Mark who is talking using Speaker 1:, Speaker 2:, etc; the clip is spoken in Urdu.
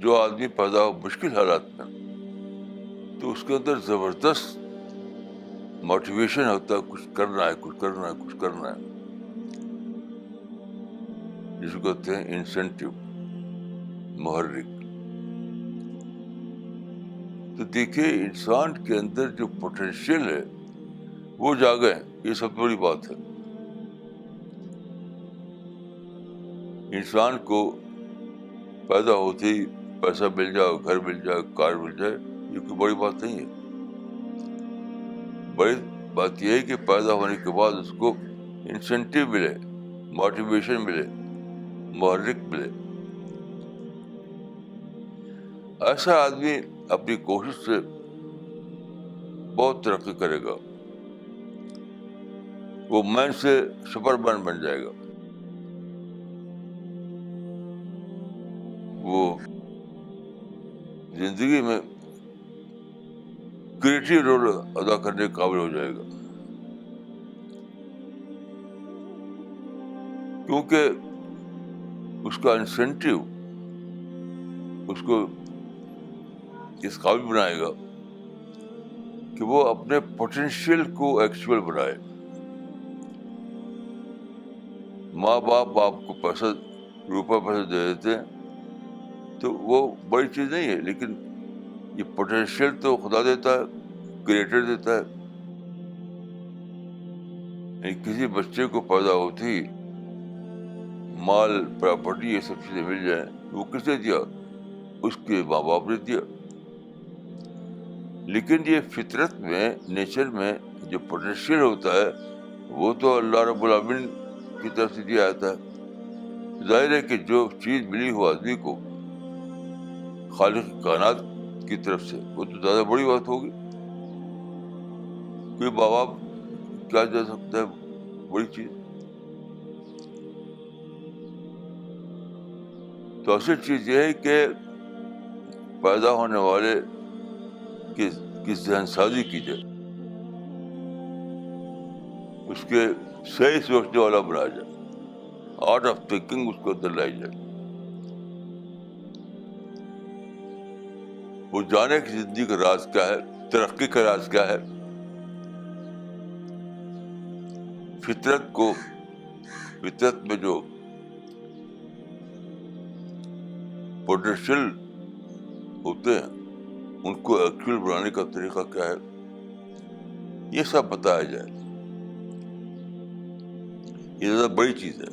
Speaker 1: جو آدمی پیدا ہو مشکل حالات میں تو اس کے اندر زبردست موٹیویشن ہوتا ہے، کچھ کرنا ہے، کچھ کرنا ہے، کچھ کرنا ہے، جس کو کہتے ہیں انسینٹیو، محرک۔ تو دیکھیے انسان کے اندر جو پوٹینشیل ہے وہ جاگے، یہ سب بڑی بات ہے۔ انسان کو پیدا ہوتے ہی پیسہ مل جائے، گھر مل جائے، کار مل جائے، یہ کوئی بڑی بات نہیں ہے۔ بڑی بات یہ ہے کہ پیدا ہونے کے بعد اس کو انسینٹیو ملے، موٹیویشن ملے، محرک ملے۔ ایسا آدمی اپنی کوشش سے بہت ترقی کرے گا، وہ مین سے سپر مین بن جائے گا، وہ زندگی میں کریٹو رول ادا کرنے کے قابل ہو جائے گا، کیونکہ اس کا انسینٹیو اس کو اس قابل بنائے گا کہ وہ اپنے پوٹینشیل کو ایکچوئل بنائے۔ ماں باپ آپ کو روپے پیسے دے دیتے ہیں تو وہ بڑی چیز نہیں ہے، لیکن یہ پوٹینشیل تو خدا دیتا ہے، کریٹر دیتا ہے۔ کسی بچے کو پیدا ہوتے ہی مال، پراپرٹی، یہ سب چیزیں مل جائیں، وہ کس نے دیا؟ اس کے ماں باپ نے دیا۔ لیکن یہ فطرت میں، نیچر میں جو پوٹینشیل ہوتا ہے وہ تو اللہ رب العالمین کی طرف سے دیا جاتا ہے۔ ظاہر ہے کہ جو چیز ملی ہو آدمی کو خالق کائنات کی طرف سے، وہ تو زیادہ بڑی بات ہوگی۔ کوئی ماں باپ کیا دے سکتا ہے بڑی چیز؟ تو اصل چیز یہ ہے کہ پیدا ہونے والے کی ذہن سازی کی جائے، اس کے صحیح سوچنے والا بنایا جائے، آرٹ آف تھنکنگ اس کو اندر لائی جائے، وہ جانے کی زندگی کا راز کیا ہے، ترقی کا راز کیا ہے۔ فطرت میں جو پوٹینشیل ہوتے ہیں ان کو ایکچوئل بنانے کا طریقہ کیا ہے، یہ سب بتایا جائے، یہ زیادہ بڑی چیز ہے۔